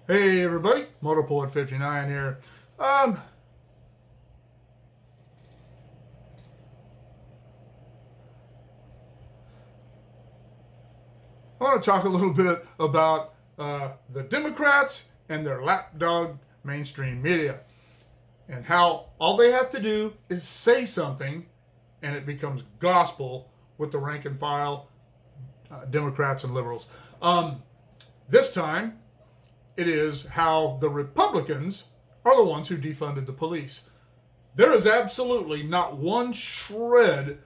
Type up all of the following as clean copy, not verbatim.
Hey everybody, Motorpoet59 here. I want to talk a little bit about the Democrats and their lapdog mainstream media and how all they have to do is say something and it becomes gospel with the rank and file Democrats and liberals. This time, it is how the Republicans are the ones who defunded the police. There is absolutely not one shred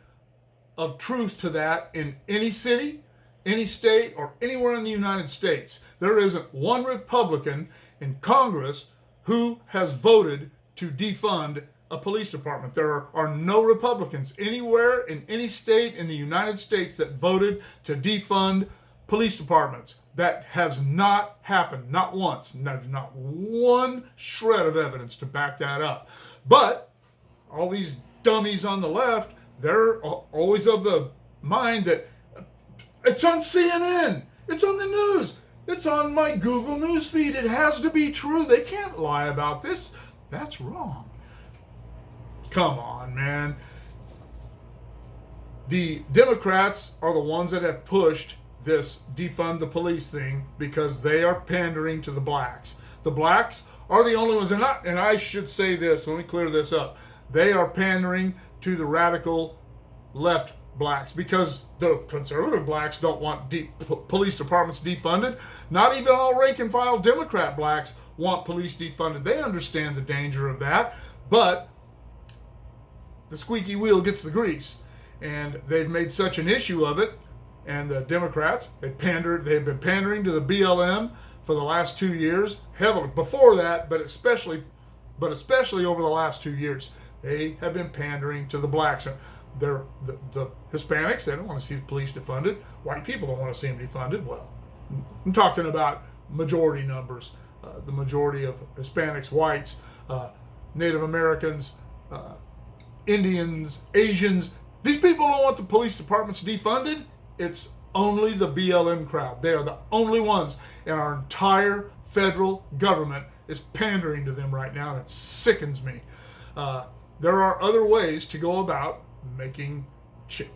of truth to that in any city, any state, or anywhere in the United States. There isn't one Republican in Congress who has voted to defund a police department. There are no Republicans anywhere in any state in the United States that voted to defund police departments. That has not happened, not once. Not one shred of evidence to back that up. But all these dummies on the left, they're always of the mind that it's on CNN, it's on the news, it's on my Google News feed. It has to be true. They can't lie about this. That's wrong. Come on, man. The Democrats are the ones that have pushed this defund the police thing because they are pandering to the blacks. The blacks are the only ones, and I should say this, let me clear this up. They are pandering to the radical left blacks because the conservative blacks don't want police departments defunded. Not even all rank and file Democrat blacks want police defunded. They understand the danger of that, but the squeaky wheel gets the grease, and they've made such an issue of it. And the Democrats, they've been pandering to the BLM for the last 2 years, heavily before that, but especially over the last 2 years. They have been pandering to the blacks. The Hispanics, they don't want to see the police defunded. White people don't want to see them defunded. Well, I'm talking about majority numbers. The majority of Hispanics, whites, Native Americans, Indians, Asians. These people don't want the police departments defunded. It's only the BLM crowd. They are the only ones, and our entire federal government is pandering to them right now, and it sickens me. There are other ways to go about making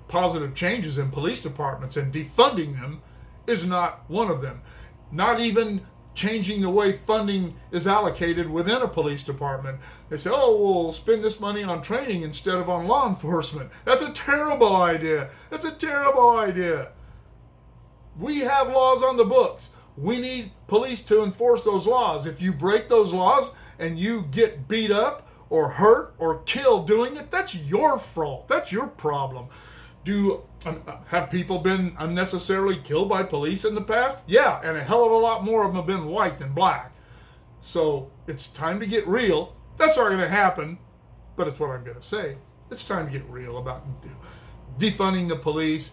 positive changes in police departments, and defunding them is not one of them. Not even changing the way funding is allocated within a police department. They say, oh, we'll spend this money on training instead of on law enforcement. That's a terrible idea. That's a terrible idea. We have laws on the books. We need police to enforce those laws. If you break those laws and you get beat up or hurt or killed doing it, that's your fault. That's your problem. Have people been unnecessarily killed by police in the past? Yeah, and a hell of a lot more of them have been white than black. So it's time to get real. That's not going to happen, but it's what I'm going to say. It's time to get real about defunding the police.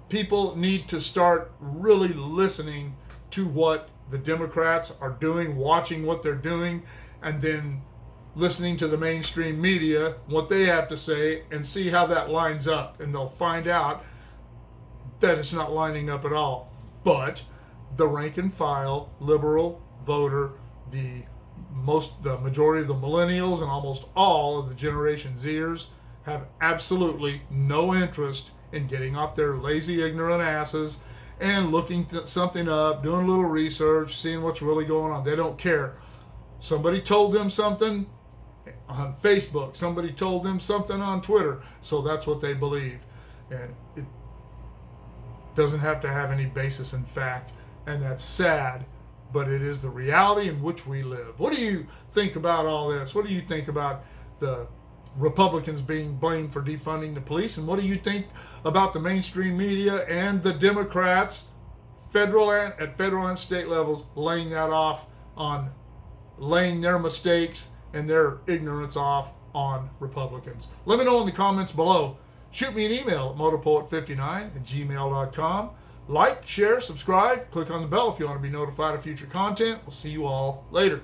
People need to start really listening to what the Democrats are doing, watching what they're doing, and then listening to the mainstream media, what they have to say, and see how that lines up. And they'll find out that it's not lining up at all. But the rank and file liberal voter, the majority of the millennials and almost all of the Generation Zers have absolutely no interest in getting off their lazy, ignorant asses and looking something up, doing a little research, seeing what's really going on. They don't care. Somebody told them something on Facebook, somebody told them something on Twitter, so that's what they believe. And it doesn't have to have any basis in fact, and that's sad, but it is the reality in which we live. What do you think about all this? What do you think about the Republicans being blamed for defunding the police, and what do you think about the mainstream media and the Democrats at federal and state levels laying their mistakes and their ignorance off on Republicans? Let me know in the comments below. Shoot me an email at motorpoet59@gmail.com. Like, share, subscribe, click on the bell if you want to be notified of future content. We'll see you all later.